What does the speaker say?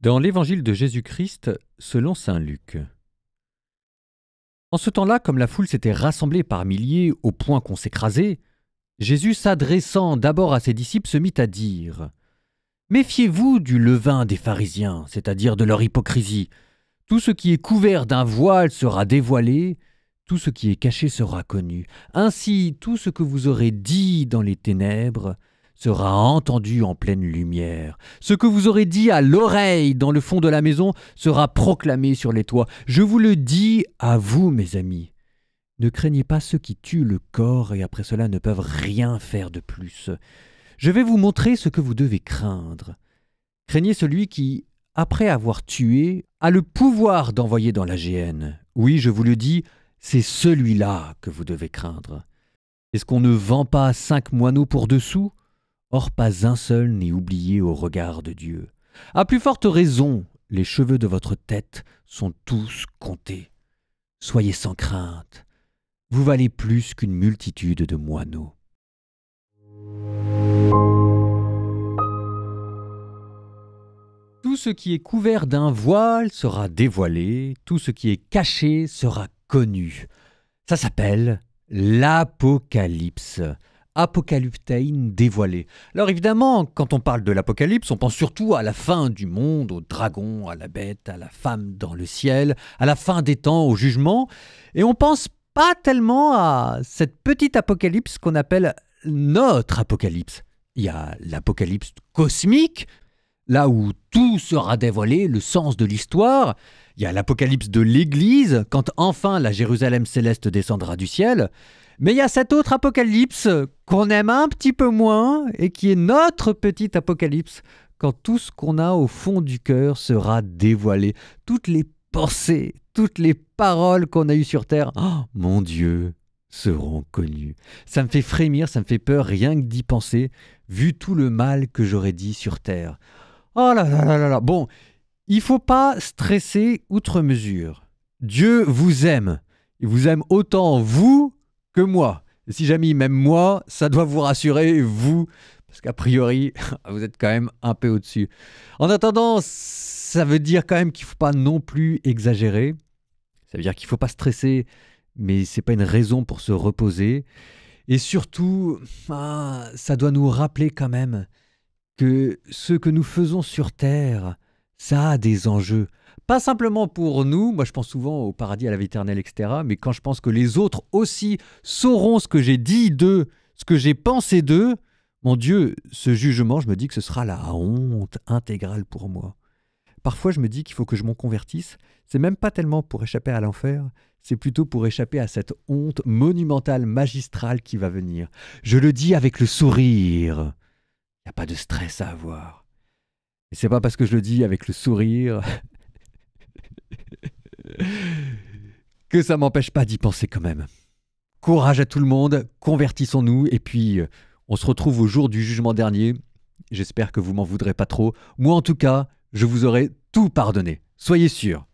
Dans l'Évangile de Jésus-Christ, selon saint Luc. En ce temps-là, comme la foule s'était rassemblée par milliers au point qu'on s'écrasait, Jésus, s'adressant d'abord à ses disciples, se mit à dire « Méfiez-vous du levain des pharisiens, c'est-à-dire de leur hypocrisie. Tout ce qui est couvert d'un voile sera dévoilé, tout ce qui est caché sera connu. Ainsi, tout ce que vous aurez dit dans les ténèbres sera entendu en pleine lumière. Ce que vous aurez dit à l'oreille dans le fond de la maison sera proclamé sur les toits. Je vous le dis à vous, mes amis. Ne craignez pas ceux qui tuent le corps et après cela ne peuvent rien faire de plus. Je vais vous montrer ce que vous devez craindre. Craignez celui qui, après avoir tué, a le pouvoir d'envoyer dans la géhenne. Oui, je vous le dis, c'est celui-là que vous devez craindre. Est-ce qu'on ne vend pas 5 moineaux pour 2 sous ? Or pas un seul n'est oublié au regard de Dieu. À plus forte raison, les cheveux de votre tête sont tous comptés. Soyez sans crainte, vous valez plus qu'une multitude de moineaux. Tout ce qui est couvert d'un voile sera dévoilé, tout ce qui est caché sera connu. Ça s'appelle l'Apocalypse. Apocalyptein dévoilé. Alors évidemment, quand on parle de l'Apocalypse, on pense surtout à la fin du monde, au dragon, à la bête, à la femme dans le ciel, à la fin des temps, au jugement, et on pense pas tellement à cette petite apocalypse qu'on appelle notre apocalypse. Il y a l'apocalypse cosmique, là où tout sera dévoilé, le sens de l'histoire. Il y a l'apocalypse de l'Église, quand enfin la Jérusalem céleste descendra du ciel. Mais il y a cet autre apocalypse qu'on aime un petit peu moins et qui est notre petit apocalypse, quand tout ce qu'on a au fond du cœur sera dévoilé. Toutes les pensées, toutes les paroles qu'on a eues sur terre, oh mon Dieu, seront connues. Ça me fait frémir, ça me fait peur rien que d'y penser, vu tout le mal que j'aurais dit sur terre. Oh là là là là là. Bon, il faut pas stresser outre mesure. Dieu vous aime. Il vous aime autant vous que moi. Et si jamais il m'aime moi, ça doit vous rassurer, vous, parce qu'a priori, vous êtes quand même un peu au-dessus. En attendant, ça veut dire quand même qu'il ne faut pas non plus exagérer. Ça veut dire qu'il ne faut pas stresser, mais ce n'est pas une raison pour se reposer. Et surtout, ça doit nous rappeler quand même que ce que nous faisons sur Terre, ça a des enjeux. Pas simplement pour nous, moi je pense souvent au paradis, à la vie éternelle, etc. Mais quand je pense que les autres aussi sauront ce que j'ai dit d'eux, ce que j'ai pensé d'eux, mon Dieu, ce jugement, je me dis que ce sera la honte intégrale pour moi. Parfois je me dis qu'il faut que je m'en convertisse. C'est même pas tellement pour échapper à l'enfer, c'est plutôt pour échapper à cette honte monumentale, magistrale qui va venir. Je le dis avec le sourire. Il n'y a pas de stress à avoir. Et c'est pas parce que je le dis avec le sourire que ça m'empêche pas d'y penser quand même. Courage à tout le monde, convertissons-nous et puis on se retrouve au jour du jugement dernier. J'espère que vous m'en voudrez pas trop. Moi en tout cas, je vous aurai tout pardonné. Soyez sûrs.